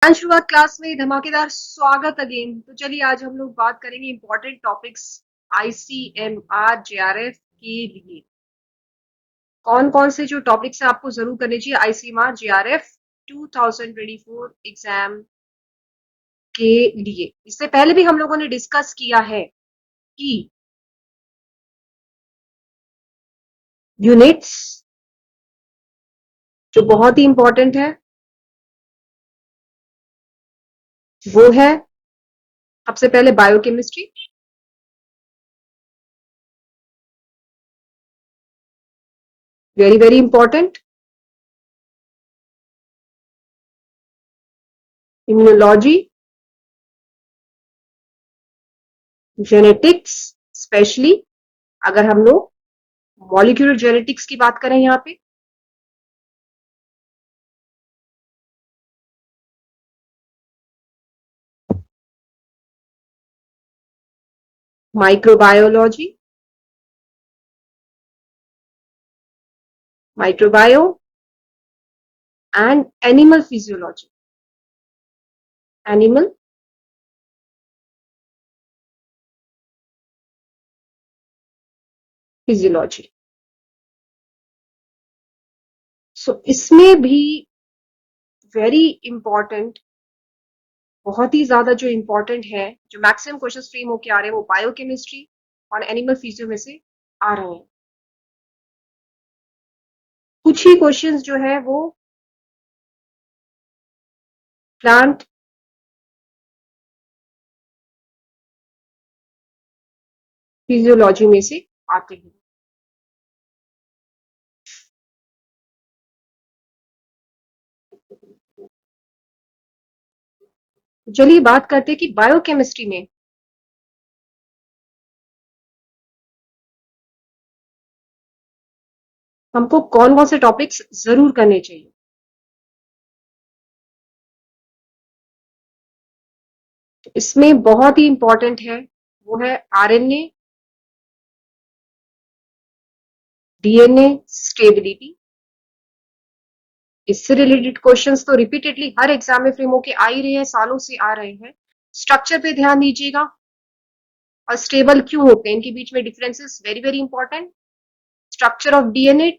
शुरुआत क्लास में धमाकेदार स्वागत अगेन। तो चलिए आज हम लोग बात करेंगे इंपॉर्टेंट टॉपिक्स आईसीएमआर जेआरएफ के लिए। कौन कौन से जो टॉपिक्स हैं आपको जरूर करने चाहिए आईसीएमआर जेआरएफ 2024 एग्जाम के लिए। इससे पहले भी हम लोगों ने डिस्कस किया है कि यूनिट्स जो बहुत ही इंपॉर्टेंट है वो है सबसे पहले biochemistry, very very important. Immunology, genetics, specially अगर हम लोग मॉलिक्यूलर जेनेटिक्स की बात करें यहाँ पे, microbiology, microbio and animal physiology, animal physiology. So इसमें भी वेरी इंपॉर्टेंट, बहुत ही ज्यादा जो इंपॉर्टेंट है, जो मैक्सिमम क्वेश्चन फ्रेम होके आ रहे हैं वो बायोकेमिस्ट्री और एनिमल फिजियो में से आ रहे हैं। कुछ ही क्वेश्चंस जो है वो प्लांट फिजियोलॉजी में से आते हैं। चलिए बात करते हैं कि बायोकेमिस्ट्री में हमको कौन कौन से टॉपिक्स जरूर करने चाहिए। इसमें बहुत ही इंपॉर्टेंट है वो है आरएनए, डीएनए स्टेबिलिटी। इससे रिलेटेड क्वेश्चंस तो रिपीटेडली हर एग्जाम में फ्रेम होके आ ही रहे हैं, सालों से आ रहे हैं। स्ट्रक्चर पे ध्यान दीजिएगा और स्टेबल क्यों होते हैं, इनके बीच में differences very very important. Structure of DNA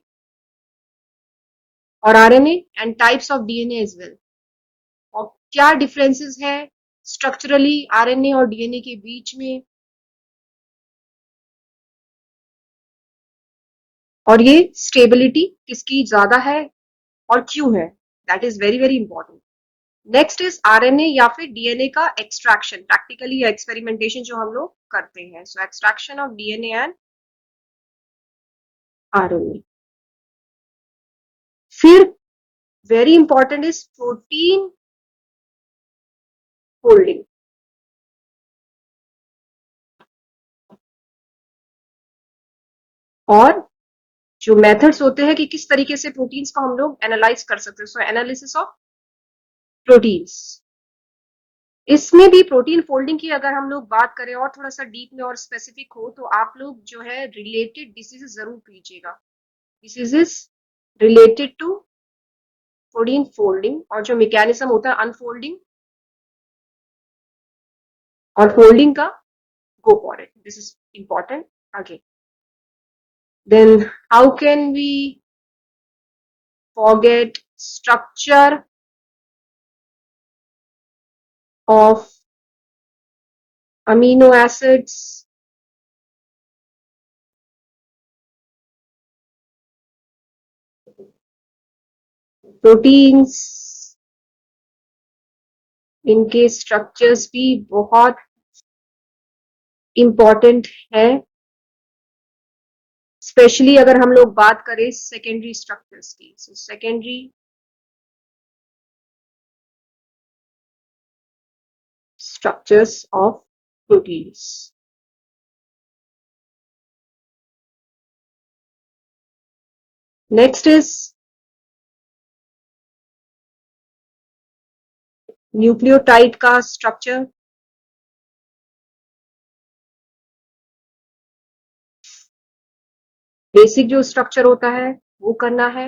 और RNA and types of DNA as well, और क्या डिफरेंसेस है स्ट्रक्चरली आरएनए और डीएनए के बीच में, और ये स्टेबिलिटी किसकी ज्यादा है और क्यों है, that is very very important. Next is RNA या फिर डीएनए का एक्सट्रैक्शन, प्रैक्टिकली या एक्सपेरिमेंटेशन जो हम लोग करते हैं। So extraction of DNA and RNA. फिर very important is protein folding, और जो मेथड्स होते हैं कि किस तरीके से प्रोटीन्स को हम लोग एनालाइज कर सकते हैं। सो एनालिसिस ऑफ प्रोटीन्स। इसमें भी प्रोटीन फोल्डिंग की अगर हम लोग बात करें और थोड़ा सा डीप में और स्पेसिफिक हो तो आप लोग जो है रिलेटेड डिसीजेस जरूर कीजिएगा। Diseases related to protein folding और जो मैकेनिज्म होता है अनफोल्डिंग और फोल्डिंग का, go for it. This is important again. Then how can we forget structure of amino acids, proteins, इनके स्ट्रक्चर्स भी बहुत इंपॉर्टेंट है, स्पेशली अगर हम लोग बात करें सेकेंडरी स्ट्रक्चर्स की। So secondary structures of proteins. Next is nucleotide का स्ट्रक्चर। बेसिक जो स्ट्रक्चर होता है वो करना है।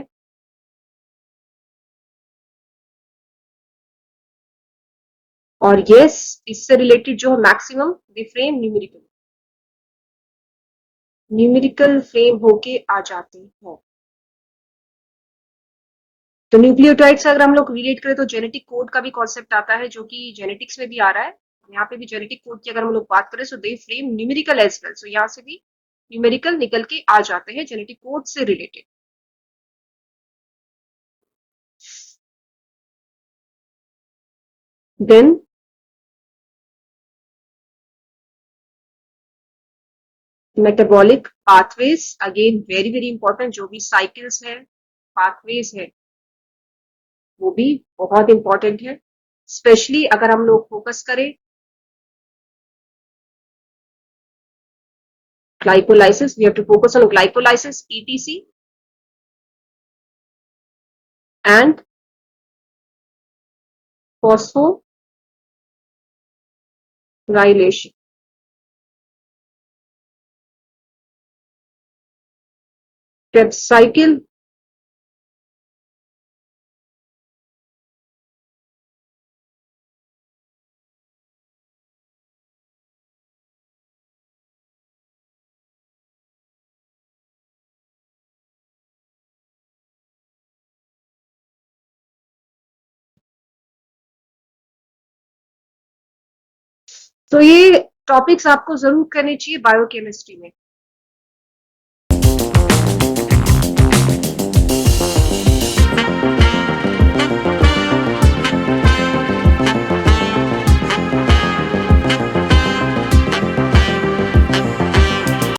और यस, इससे रिलेटेड जो है maximum the frame numerical frame होके आ जाते हैं। तो न्यूक्लियोटाइड से अगर हम लोग रिलेट करें तो जेनेटिक कोड का भी कॉन्सेप्ट आता है, जो कि जेनेटिक्स में भी आ रहा है। यहाँ पे भी जेनेटिक कोड की अगर हम लोग बात करें, so they frame numerical as well, so यहाँ से भी न्यूमेरिकल निकल के आ जाते हैं जेनेटिक कोड से related. Then metabolic pathways, again very very important, जो भी साइकिल्स है, पाथवेज है, वो भी बहुत इंपॉर्टेंट है। स्पेशली अगर हम लोग फोकस करें glycolysis, we have to focus on glycolysis, etc, and phosphorylation. Krebs cycle, तो ये टॉपिक्स आपको जरूर करने चाहिए बायोकेमिस्ट्री में।